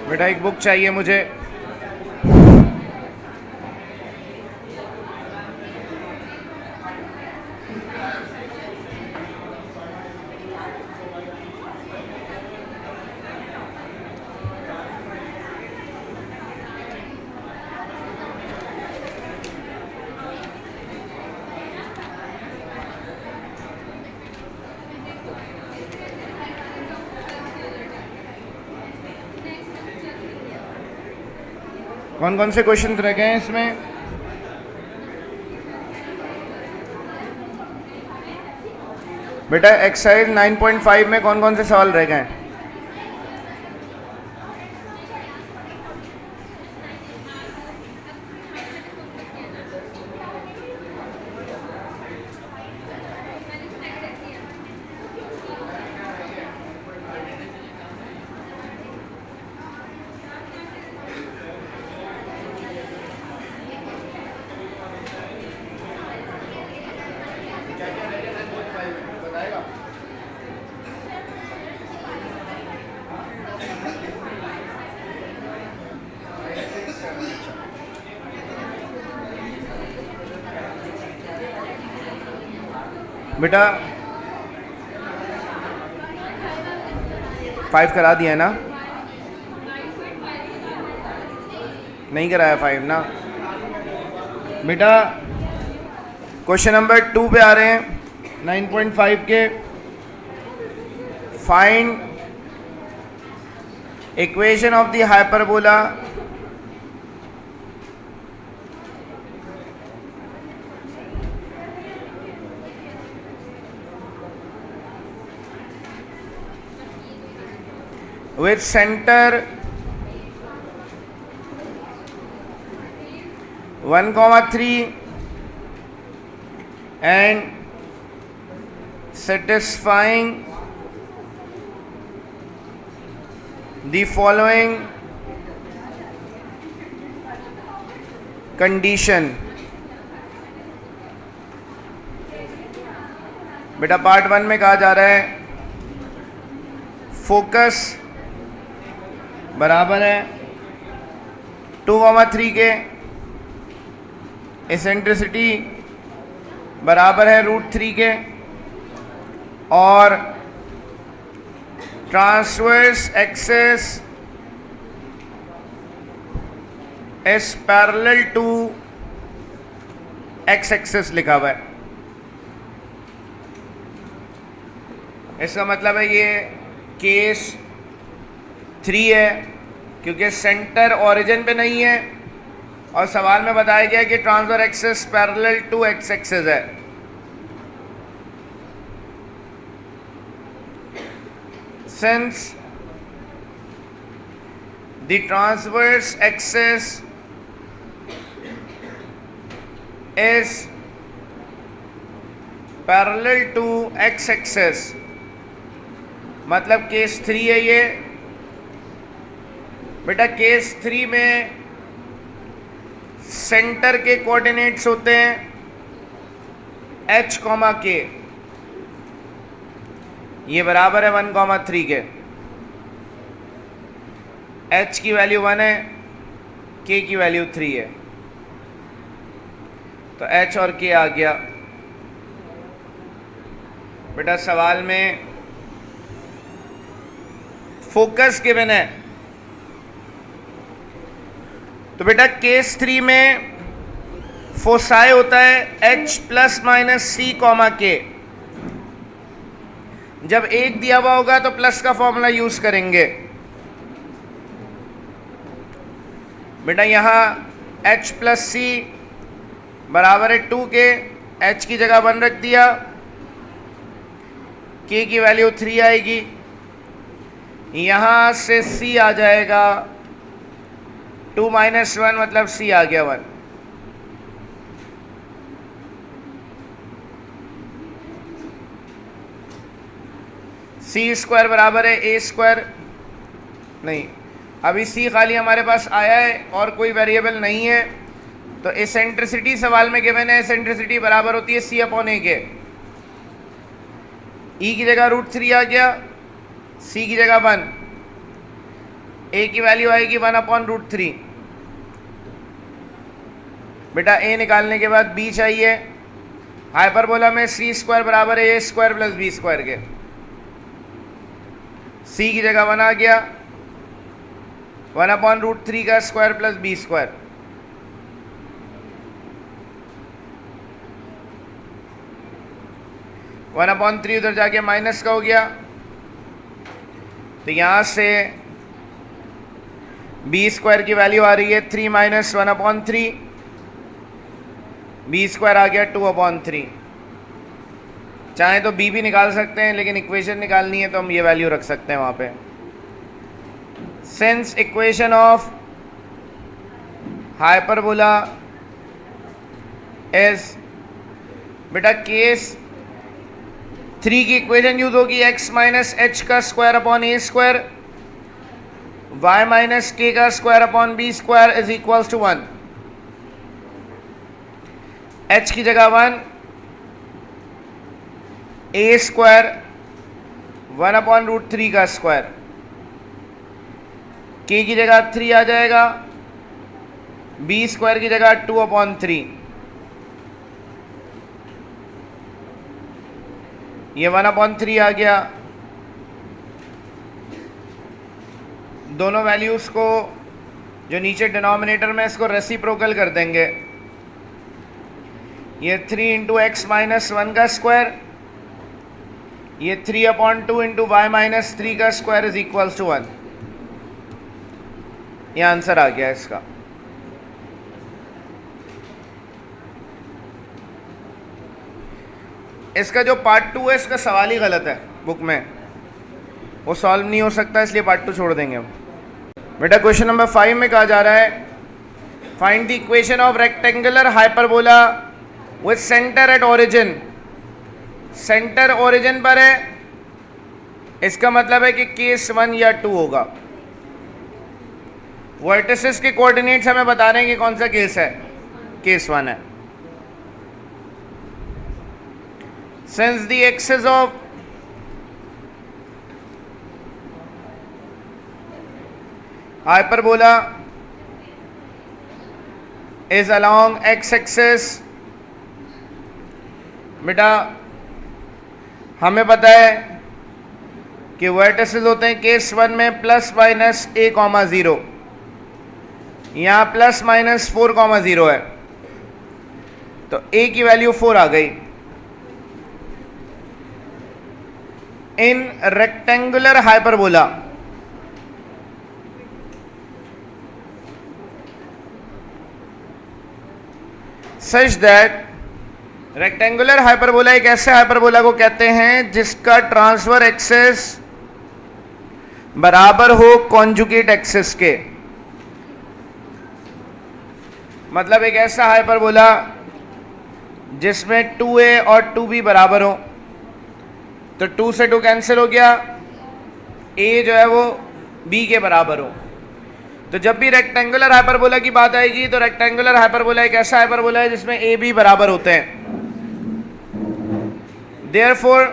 बेटा एक बुक चाहिए मुझे। कौन कौन से क्वेश्चन रह गए हैं इसमें? बेटा एक्सरसाइज 9.5 में कौन कौन से सवाल रह गए हैं? बेटा 5 करा दिया है ना? नहीं कराया 5 ना? बेटा क्वेश्चन नंबर 2 पे आ रहे हैं 9.5 के। Find equation of the hyperbola with center 1,3 and satisfying the following condition। बेटा पार्ट 1 में कहा जा रहा है फोकस बराबर है 2,3 के, एसेंट्रिसिटी बराबर है √3 के, और transverse axis is parallel to X axis लिखा हुआ है। इसका मतलब है ये केस 3 है क्योंकि सेंटर ओरिजिन पे नहीं है और सवाल में बताया गया कि transverse axis parallel to X axis है। Since the transverse axis is parallel to X axis, मतलब केस 3 है ये। बेटा केस 3 में सेंटर के कोऑर्डिनेट्स होते हैं h, k। ये बराबर है 1,3 के। h की वैल्यू 1 है, k की वैल्यू 3 है, तो h और k आ गया। बेटा सवाल में फोकस गिवन है, तो बेटा केस 3 में फोसाई होता है h ± c, k। जब एक दिया हुआ होगा तो प्लस का फॉर्मूला यूज करेंगे। बेटा यहाँ h + c बराबर है 2 के, h की जगह 1 रख दिया, k की वैल्यू 3 आएगी, यहाँ से c आ जाएगा 2 - 1 मतलब c आ गया 1। c² बराबर है a², नहीं अभी c खाली हमारे पास आया है और कोई वेरिएबल नहीं है, तो एसेंट्रिसिटी सवाल में गिवन है, एसेंट्रिसिटी बराबर होती है c/a के। e की जगह √3 आ गया, c की जगह 1, ए की वैल्यू आएगी 1/√3। बेटा ए निकालने के बाद बी चाहिए। हाइपरबोला में सी स्क्वायर बराबर है A square plus B square के। सी की जगह 1 आ गया, 1/√3 का square plus B square. One upon three उधर जाके माइनस का हो गया, तो यहां से बी स्क्वायर की वैल्यू आ रही है 3 माइनस 1/3, बी स्क्वायर आ गया 2/3। चाहे तो बी भी निकाल सकते हैं, लेकिन इक्वेशन निकालनी है तो हम ये वैल्यू रख सकते हैं वहां पे। Since equation of hyperbola is, बेटा केस 3 की इक्वेशन यूज होगी x माइनस एच का स्क्वायर अपॉन ए स्क्वायर, y माइनस के का square upon B square is equals to 1। h की जगह 1, ए स्क्वायर 1/√3 का स्क्वायर, के की जगह 3 आ जाएगा, बी स्क्वायर की जगह 2/3। ये 1/3 आ गया। दोनों वैल्यूज को जो नीचे डिनोमिनेटर में इसको रेसिप्रोकल कर देंगे। ये 3 इंटू एक्स माइनस 1 का स्क्वायर, ये 3/2 इंटू वाई माइनस 3 का स्क्वायर इज इक्वल्स टू 1। ये आंसर आ गया इसका। इसका जो पार्ट 2 है इसका सवाल ही गलत है बुक में, वो सॉल्व नहीं हो सकता, इसलिए पार्ट 2 छोड़ देंगे हम। बेटा क्वेश्चन नंबर 5 में कहा जा रहा है find the equation of rectangular hyperbola with centre at origin. Centre origin पर है, इसका मतलब है कि केस 1 या 2 होगा। वर्टिसेस के कोऑर्डिनेट्स हमें बता रहे हैं कि कौन सा केस है, केस 1 है। Since the axis of hyperbola is along x-axis, बेटा हमें पता है कि वर्टिसेस होते हैं केस 1 में प्लस माइनस a,0, यहाँ प्लस माइनस 4,0 है, तो a की वैल्यू 4 आ गई। In rectangular hyperbola, such that rectangular hyperbola एक ऐसे हाइपरबोला को कहते हैं जिसका ट्रांसफर एक्सिस बराबर हो कॉन्जुगेट एक्सिस के। मतलब एक ऐसा हाइपरबोला जिसमें 2a और 2b बराबर हो, तो 2 से 2 कैंसिल हो गया, a जो है वो b के बराबर हो। तो जब भी रेक्टेंगुलर हाइपरबोला की बात आएगी तो रेक्टेंगुलर हाइपरबोला एक ऐसा हाइपरबोला है जिसमें a b बराबर होते हैं। देयरफॉर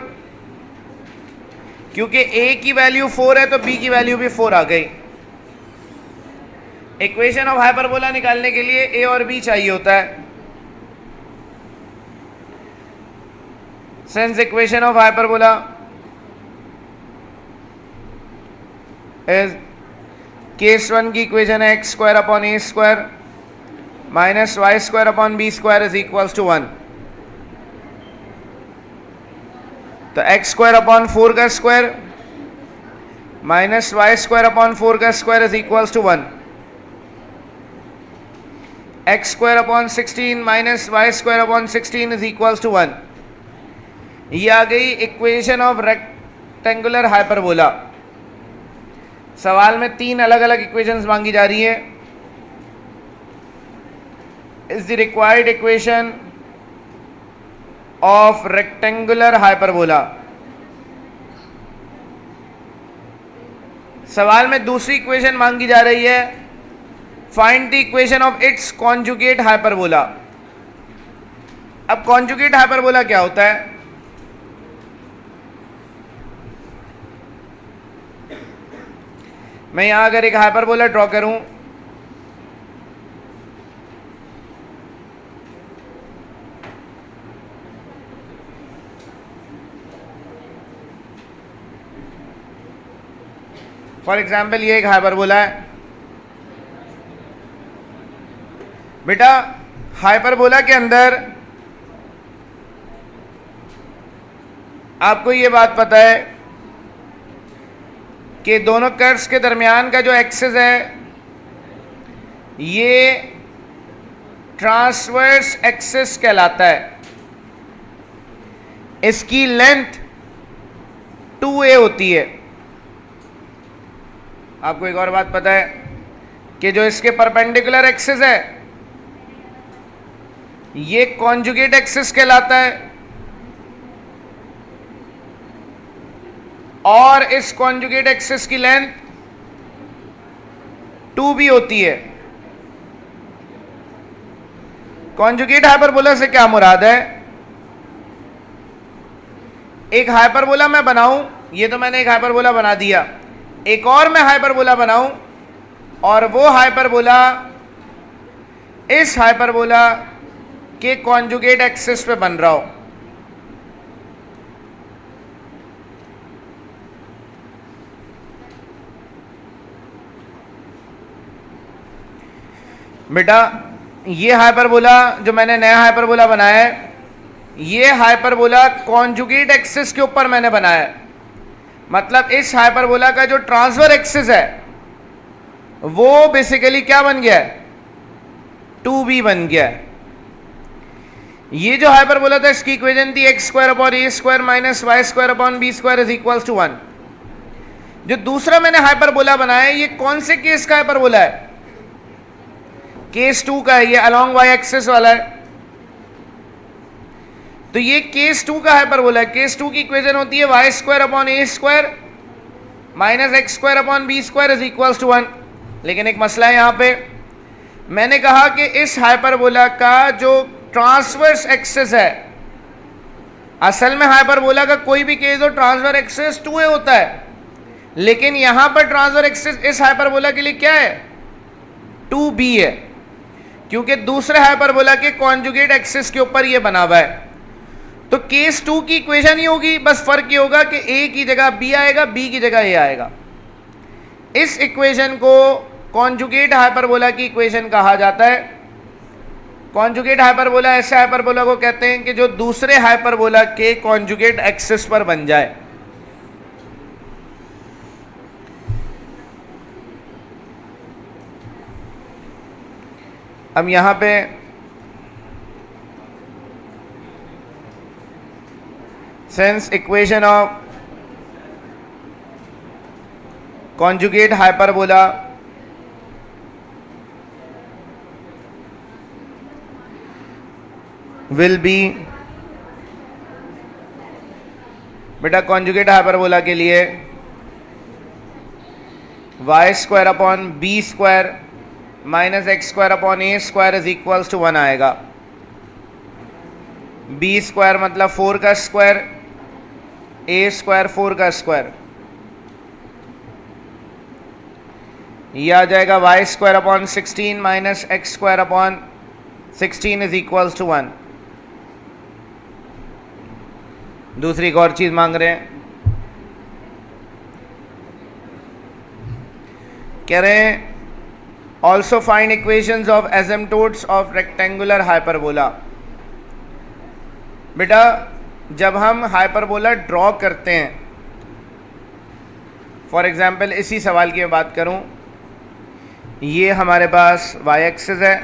क्योंकि a की वैल्यू 4 है तो b की वैल्यू भी 4 आ गई। इक्वेशन ऑफ हाइपरबोला निकालने के लिए a और b चाहिए होता है। Since equation of hyperbola is case 1 की इक्वेशन है X square upon A square minus Y square upon B square is equals to 1। तो एक्स स्क्वायर अपॉन 4 का square minus Y square upon 4 का square is equals to 1। X square upon 16 minus Y square upon 16 is equals to 1। ये आ गई equation of rectangular hyperbola. सवाल में 3 अलग अलग equations मांगी जा रही है। Is the required equation of rectangular hyperbola. सवाल में दूसरी इक्वेशन मांगी जा रही है find the equation of its conjugate hyperbola. अब कॉन्जुगेट हाइपरबोला क्या होता है? मैं यहां अगर एक हाइपरबोला ड्रॉ करूं, फॉर एग्जाम्पल ये एक हाइपरबोला है। बेटा हाइपरबोला के अंदर आपको ये बात पता है कि दोनों कर्व्स के दरमियान का जो एक्सिस है ये ट्रांसवर्स एक्सिस कहलाता है। इसकी लेंथ 2a होती है। आपको एक और बात पता है कि जो इसके परपेंडिकुलर एक्सिस है ये कॉन्जुगेट एक्सिस कहलाता है, और इस कॉन्जुगेट एक्सिस की लेंथ 2b होती है। कॉन्जुगेट हाइपरबोला से क्या मुराद है? एक हाइपरबोला मैं बनाऊं, ये तो मैंने एक हाइपरबोला बना दिया, एक और मैं हाइपरबोला बनाऊं और वो हाइपरबोला इस हाइपरबोला के कॉन्जुगेट एक्सिस पे बन रहा हो। बेटा ये हाइपरबोला जो मैंने नया हाइपरबोला बनाया है, ये हाइपरबोला कॉन्जुगेट एक्सिस के ऊपर मैंने बनाया है। मतलब इस हाइपरबोला का जो ट्रांसफर एक्सिस है वो बेसिकली क्या बन गया है? 2b बन गया है। ये जो हाइपरबोला था इसकी इक्वेशन थी x square upon a square minus Y square upon B square is equals to 1। जो दूसरा मैंने हाइपरबोला बनाया है ये कौन से केस का हाइपरबोला है? केस 2 का है, ये अलोंग वाई एक्सिस वाला है। तो ये केस 2 का हाइपरबोला है। केस 2 की इक्वेशन होती है y square upon A square minus x square upon B square is equals to 1। लेकिन एक मसला है, यहां पे मैंने कहा कि इस हाइपरबोला का जो ट्रांसवर्स एक्सिस है, असल में हाइपरबोला का कोई भी केस हो ट्रांसवर्स एक्सिस 2a होता है, लेकिन यहां पर ट्रांसवर्स एक्सिस इस हाइपरबोला के लिए क्या है? 2b है, क्योंकि दूसरे हाइपरबोला के कॉन्जुगेट एक्सिस के ऊपर ये बना हुआ है। तो केस 2 की इक्वेशन ही होगी, बस फर्क ये होगा कि a की जगह b आएगा, b की जगह a आएगा। इस इक्वेशन को कॉन्जुगेट हाइपरबोला की इक्वेशन कहा जाता है। कॉन्जुगेट हाइपरबोला ऐसे हाइपरबोला को कहते हैं कि जो दूसरे हाइपरबोला के कॉन्जुगेट एक्सिस पर बन जाए। अब यहां पे since equation of conjugate hyperbola will be, बेटा कॉन्जुगेट हाइपरबोला के लिए y square upon B square minus x square upon A square is equals to 1 आएगा। बी स्क्वायर मतलब 4 का स्क्वायर, ए स्क्वायर 4 का स्क्वायर, यह आ जाएगा y square upon 16 minus x square upon 16 is equals to 1। दूसरी एक और चीज मांग रहे हैं, कह रहे हैं also find equations of asymptotes of rectangular hyperbola. बेटा जब हम हाइपरबोला ड्रॉ करते हैं, फॉर एग्जाम्पल इसी सवाल की मैं बात करूं, ये हमारे पास वाई एक्सिस है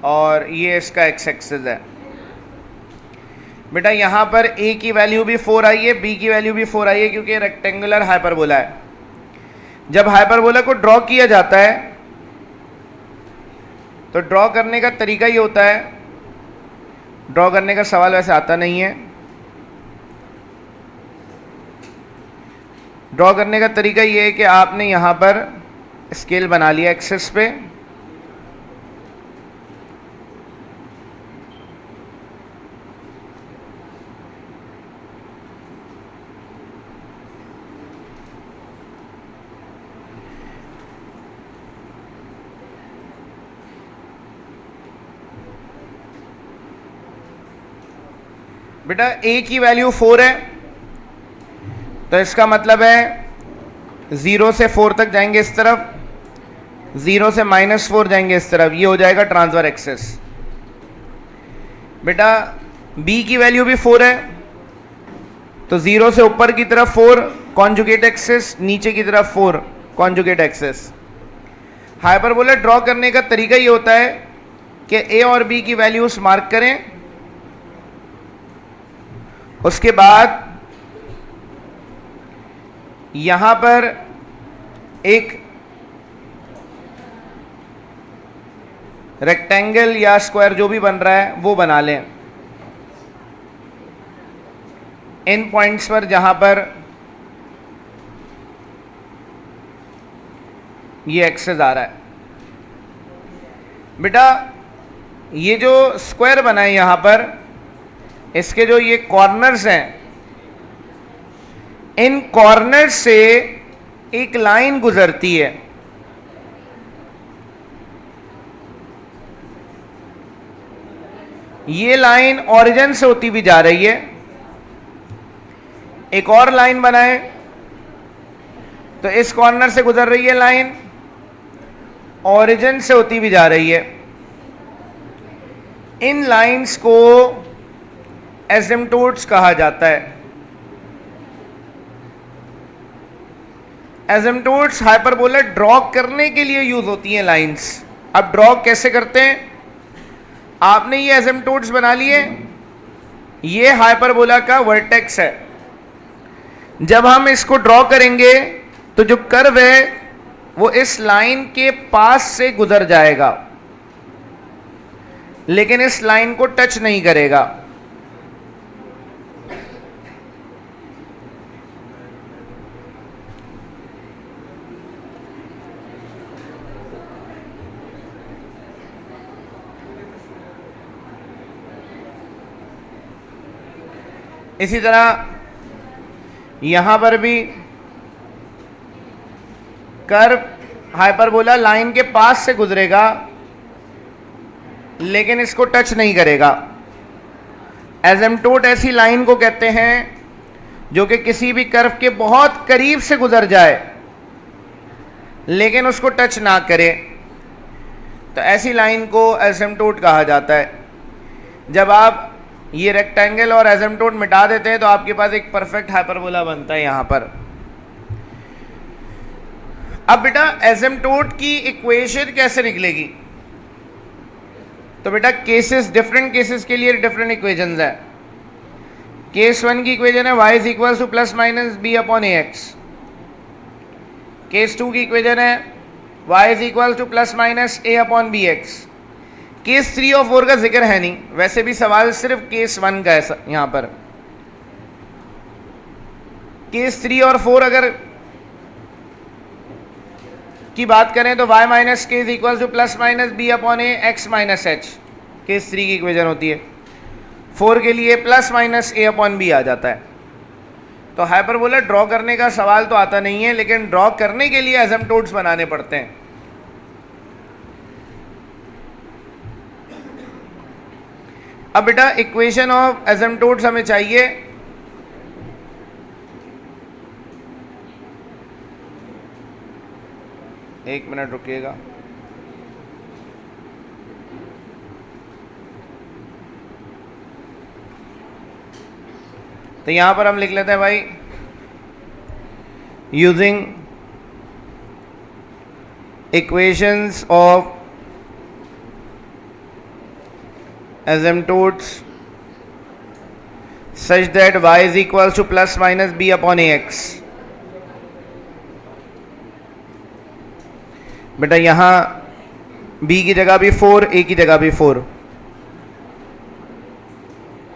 और ये इसका एक्स एक्सिस है। बेटा यहां पर a की वैल्यू भी 4 आई है, b की वैल्यू भी 4 आई है, क्योंकि रेक्टेंगुलर हाइपरबोला है। जब हाइपरबोला को ड्रॉ किया जाता है तो ड्रॉ करने का तरीका ये होता है, ड्रॉ करने का सवाल वैसे आता नहीं है, ड्रॉ करने का तरीका ये है कि आपने यहां पर स्केल बना लिया एक्सिस पे, बेटा a की वैल्यू 4 है, तो इसका मतलब है 0 से 4 तक जाएंगे इस तरफ, 0 से -4 जाएंगे इस तरफ, ये हो जाएगा ट्रांसफर एक्सेस। बेटा b की वैल्यू भी 4 है, तो 0 से ऊपर की तरफ 4 कॉन्जुगेट एक्सेस, नीचे की तरफ 4 कॉन्जुगेट एक्सेस। हाइपरबोला ड्रॉ करने का तरीका ये होता है कि a और b की वैल्यूज मार्क करें, उसके बाद यहां पर एक रेक्टेंगल या स्क्वायर जो भी बन रहा है वो बना लें इन पॉइंट्स पर जहां पर ये एक्सेस आ रहा है। बेटा ये जो स्क्वायर बना है यहां पर, इसके जो ये कॉर्नर्स हैं, इन कॉर्नर्स से एक लाइन गुजरती है। ये लाइन ओरिजिन से होती भी जा रही है। एक और लाइन बनाए, तो इस कॉर्नर से गुजर रही है लाइन, ओरिजिन से होती भी जा रही है। इन लाइंस को एसिम्पटोट्स कहा जाता है। एसिम्पटोट्स हाइपरबोला ड्रॉ करने के लिए यूज होती हैं लाइंस। अब ड्रॉ कैसे करते हैं? आपने ये एसिम्पटोट्स बना लिए, ये हाइपरबोला का वर्टेक्स है। जब हम इसको ड्रॉ करेंगे तो जो कर्व है वो इस लाइन के पास से गुजर जाएगा, लेकिन इस लाइन को टच नहीं करेगा। इसी तरह यहां पर भी कर्व हाइपरबोला लाइन के पास से गुजरेगा, लेकिन इसको टच नहीं करेगा। एसिम्पटोट ऐसी लाइन को कहते हैं जो कि किसी भी कर्व के बहुत करीब से गुजर जाए लेकिन उसको टच ना करे, तो ऐसी लाइन को एसिम्पटोट कहा जाता है। जब आप ये रेक्टेंगल और एसिम्पटोट मिटा देते हैं तो आपके पास एक परफेक्ट हाइपरबोला बनता है यहां पर। अब बेटा एसिम्पटोट की इक्वेशन कैसे निकलेगी? तो बेटा केसेस, डिफरेंट केसेस के लिए डिफरेंट इक्वेशंस है। केस 1 की इक्वेशन है y is equal to plus minus b upon a x. Case 2 की इक्वेशन है y is equal to plus minus a upon b x. Case 3 और 4 का जिक्र है नहीं, वैसे भी सवाल सिर्फ केस 1 का है यहां पर। केस 3 और 4 अगर की बात करें तो y minus k is equal to plus minus b upon a x minus h, case 3 की इक्वेशन होती है। 4 के लिए plus minus a upon b आ जाता है। तो हाइपरबोला ड्रॉ करने का सवाल तो आता नहीं है, लेकिन ड्रॉ करने के लिए एसिम्पटोट्स बनाने पड़ते हैं। अब बेटा इक्वेशन ऑफ एसिम्पटोट्स हमें चाहिए। एक मिनट रुकिएगा। तो यहां पर हम लिख लेते हैं भाई, using equations of asymptotes such that y is equals to plus minus b upon ax। बेटा यहां b की जगह भी 4, a की जगह भी 4,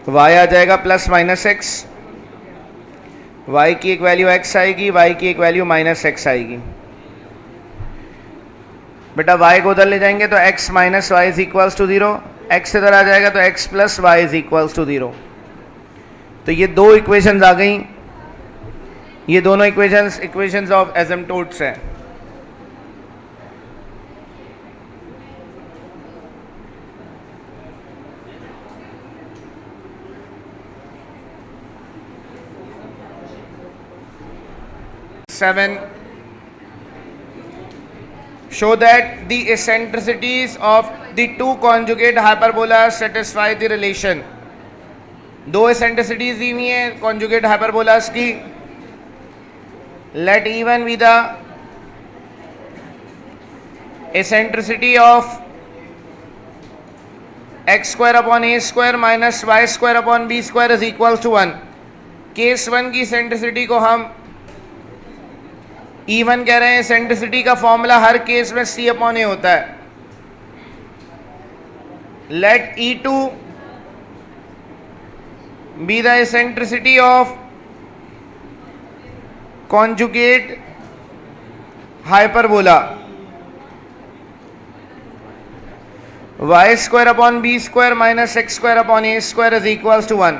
y आ जाएगा प्लस माइनस एक्स, y की एक वैल्यू x आएगी, y की एक वैल्यू माइनस एक्स आएगी। बेटा y को उधर ले जाएंगे तो x minus y is equals to 0, x इधर आ जाएगा तो x plus y is equals to 0। तो ये दो इक्वेशंस आ गई, ये दोनों इक्वेशंस ऑफ एसिम्पटोट्स हैं। 7. Show that the eccentricities of the two conjugate hyperbolas satisfy the relation. दो eccentricities दी हुई हैं conjugate hyperbolas की. Let E1 be the eccentricity of x square upon a square minus y square upon b square is equals to 1. Case 1 की eccentricity को हम E1 कह रहे हैं. eccentricity का फॉर्मूला हर केस में c अपॉन ए होता है. Let E2 be the eccentricity of conjugate hyperbola y square upon b square minus x square upon a square is equals to 1.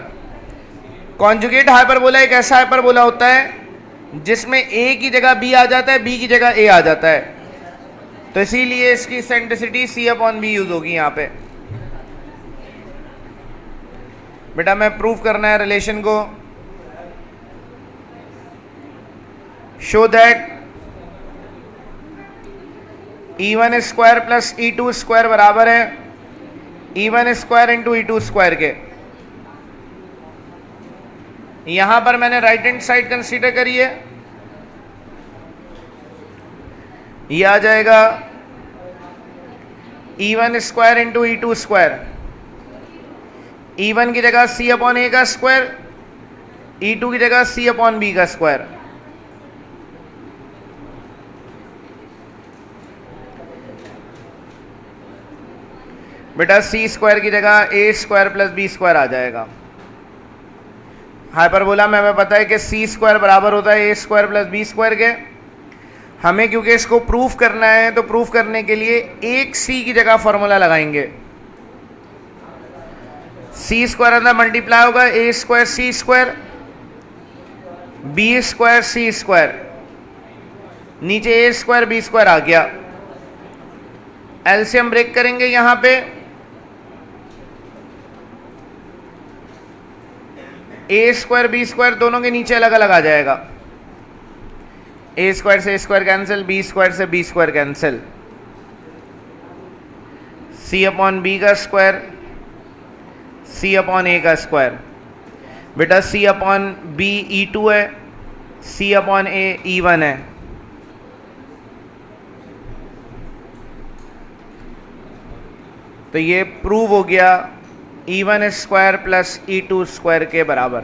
Conjugate hyperbola एक ऐसा हाइपरबोला होता है जिसमें a की जगह b आ जाता है, b की जगह a आ जाता है. तो इसीलिए इसकी centricity c upon b use होगी यहां पे. बेटा मैं प्रूफ करना है रिलेशन को. Show that E1 square plus E2 square बराबर है E1 square into E2 square के. यहां पर मैंने राइट हैंड साइड कंसीडर करी है. यह आ जाएगा E1 square into E2 square. E1 की जगह c अपॉन ए का स्क्वायर, E2 की जगह c अपॉन बी का स्क्वायर. बेटा c स्क्वायर की जगह a square plus B square आ जाएगा. हाइपरबोला में हमें पता है कि c स्क्वायर बराबर होता है a square plus B square के. हमें क्योंकि इसको प्रूफ करना है तो प्रूफ करने के लिए एक c की जगह फॉर्मूला लगाएंगे. c स्क्वायर अंदर मल्टीप्लाई होगा a square c square, b square c square, नीचे a स्क्वायर बी स्क्वायर आ गया. एलसीएम ब्रेक करेंगे यहां पे. ए स्क्वायर बी स्क्वायर दोनों के नीचे अलग अलग आ जाएगा. ए स्क्वायर से a square cancel, B square से बी स्क्वायर कैंसिल, सी अपॉन बी का स्क्वायर, सी अपॉन ए का स्क्वायर. बेटा सी अपॉन बी E2 है, सी अपॉन ए E1 है. तो ये प्रूव हो गया E1 square plus E2 square के बराबर.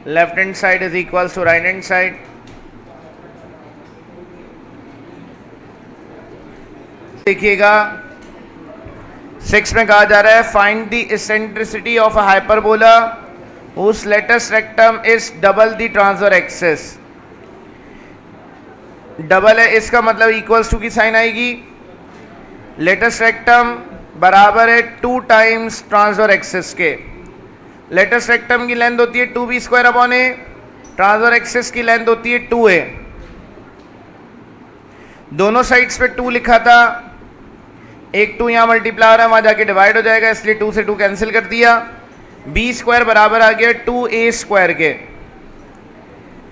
Left hand side is equals to right hand side. देखिएगा 6 में कहा जा रहा है find the eccentricity of a hyperbola whose lattice rectum is double the transverse axis. Double है इसका मतलब इक्वल्स टू की साइन आएगी. लेटेस्ट रेक्टम बराबर है 2 टाइम्स ट्रांसवर्स एक्सिस के. लेटेस्ट रेक्टम की लेंथ होती है 2b square upon a, transverse axis की लेंथ होती है 2a. दोनों साइड्स पे 2 लिखा था, एक 2 यहां मल्टीप्लाई हो रहा है, वहां जाके डिवाइड हो जाएगा, इसलिए 2 से 2 कैंसिल कर दिया. b स्क्वायर बराबर आ गया 2a स्क्वायर के.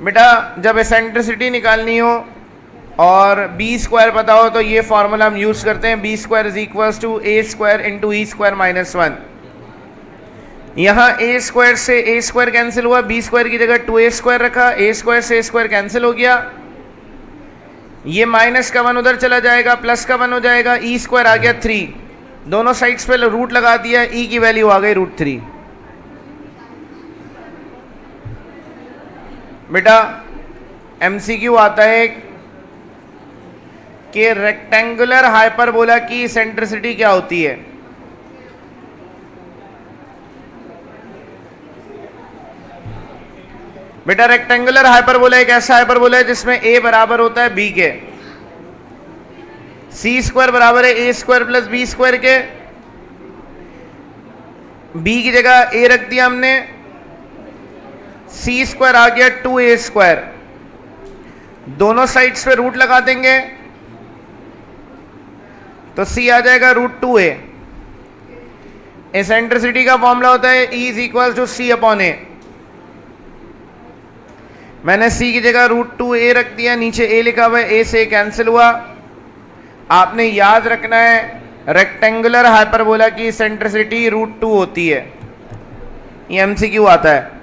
बेटा जब एसेंट्रिसिटी निकालनी हो और बी स्क्वायर पता हो तो ये फॉर्मूला हम यूज करते हैं. B square is equals to a square into e square minus 1. यहाँ ए स्क्वायर से ए स्क्वायर कैंसिल हुआ, बी स्क्वायर की जगह 2a स्क्वायर रखा, ए स्क्वायर से ए स्क्वायर कैंसिल हो गया. ये माइनस का 1 उधर चला जाएगा, प्लस का 1 हो जाएगा, ई स्क्वायर आ गया 3. दोनों साइड्स पे रूट लगा दिया, ई की वैल्यू आ गई √3. बेटा एमसीक्यू आता है कि रेक्टेंगुलर हाइपरबोला की सेंट्रिसिटी क्या होती है. बेटा रेक्टेंगुलर हाइपरबोला एक ऐसा हाइपरबोला है जिसमें a बराबर होता है b के. c स्क्वायर बराबर है a square plus B square के. b की जगह a रख दिया हमने, c स्क्वायर आ गया 2a स्क्वायर. दोनों साइड्स पे रूट लगा देंगे तो c आ जाएगा √2a. एसेंट्रिसिटी का फॉर्मूला होता है E is equal to c upon A. मैंने सी की जगह √2a रख दिया, नीचे a लिखा हुआ है, a से कैंसिल हुआ। आपने याद रखना है रेक्टेंगुलर हाइपरबोला की सेंट्रिसिटी √2 होती है, ये MCQ आता है।